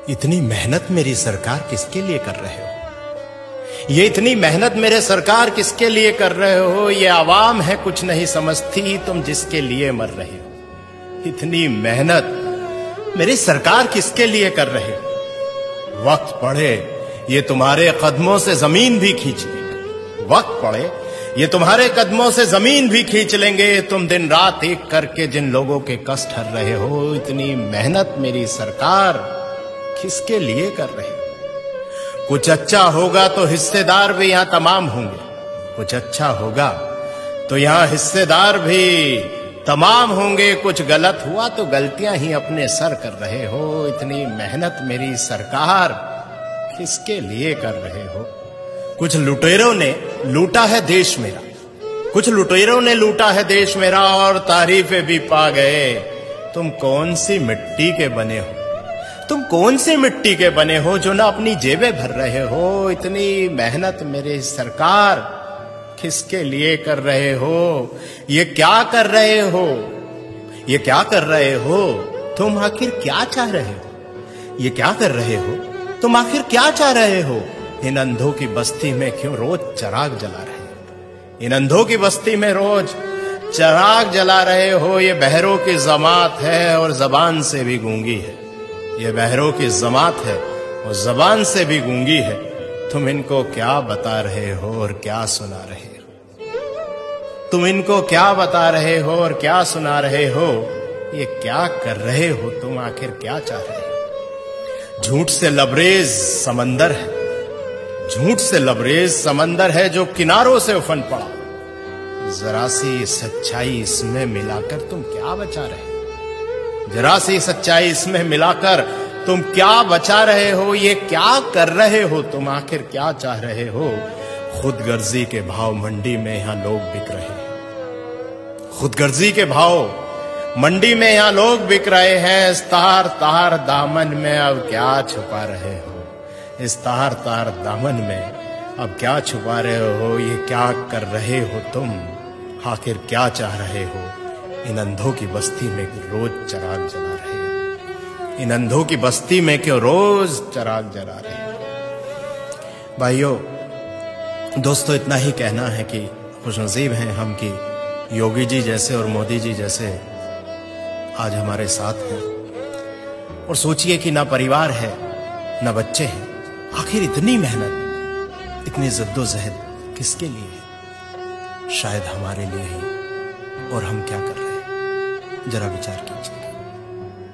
इतनी मेहनत मेरी सरकार किसके लिए कर रहे हो? ये इतनी मेहनत मेरे सरकार किसके लिए कर रहे हो? ये आवाम है कुछ नहीं समझती, तुम जिसके लिए मर रहे हो। इतनी मेहनत मेरी सरकार किसके लिए कर रहे हो? वक्त पड़े ये तुम्हारे कदमों से जमीन भी खींच लेंगे। वक्त पड़े ये तुम्हारे कदमों से जमीन भी खींच लेंगे। तुम दिन रात एक करके जिन लोगों के कष्ट हर रहे हो, इतनी मेहनत मेरी सरकार किसके लिए कर रहे हो? कुछ अच्छा होगा तो हिस्सेदार भी यहां तमाम होंगे। कुछ अच्छा होगा तो यहां हिस्सेदार भी तमाम होंगे। कुछ गलत हुआ तो गलतियां ही अपने सर कर रहे हो। इतनी मेहनत मेरी सरकार किसके लिए कर रहे हो? कुछ लुटेरों ने लूटा है देश मेरा, कुछ लुटेरों ने लूटा है देश मेरा और तारीफें भी पा गए। तुम कौन सी मिट्टी के बने हो? तुम कौन सी मिट्टी के बने हो जो ना अपनी जेबें भर रहे हो? इतनी मेहनत मेरी सरकार किसके लिए कर रहे हो? ये क्या कर रहे हो? ये क्या कर रहे हो? तुम आखिर क्या चाह रहे हो? ये क्या कर रहे हो? तुम आखिर क्या चाह रहे हो? इन अंधों की बस्ती में क्यों रोज चिराग जला रहे हो? इन अंधों की बस्ती में रोज चिराग जला रहे हो। ये बहरों की जमात है और जबान से भी गूंगी है। ये बहरों की जमात है और जबान से भी गूंगी है। तुम इनको क्या बता रहे हो और क्या सुना रहे हो? तुम इनको क्या बता रहे हो और क्या सुना रहे हो? ये क्या कर रहे हो? तुम आखिर क्या चाह रहे हो? झूठ से लबरेज समंदर है, झूठ से लबरेज समंदर है जो किनारों से उफन पड़ा। जरा सी सच्चाई इसमें मिलाकर तुम क्या बचा रहे हो? जरा सी सच्चाई इसमें मिलाकर तुम क्या बचा रहे हो? ये क्या कर रहे हो? तुम आखिर क्या चाह रहे हो? खुदगर्जी के भाव मंडी में यहां लोग बिक रहे हैं। खुदगर्जी के भाव मंडी में यहां लोग बिक रहे हैं। इस तार तार दामन में अब क्या छुपा रहे हो? इस तार तार दामन में अब क्या छुपा रहे हो? ये क्या कर रहे हो तुम? आखिर क्या चाह रहे हो? इन अंधों की बस्ती में रोज चिराग जला रहे हो। इन अंधों की बस्ती में क्यों रोज चिराग जला रहे हो? भाइयों दोस्तों, इतना ही कहना है कि खुशनसीब हैं हम कि योगी जी जैसे और मोदी जी जैसे आज हमारे साथ हैं। और सोचिए कि ना परिवार है ना बच्चे हैं। आखिर इतनी मेहनत, इतनी जद्दोजहद किसके लिए है? शायद हमारे लिए ही। और हम क्या कर रहे हैं? जरा विचार कीजिए।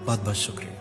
बहुत बहुत शुक्रिया।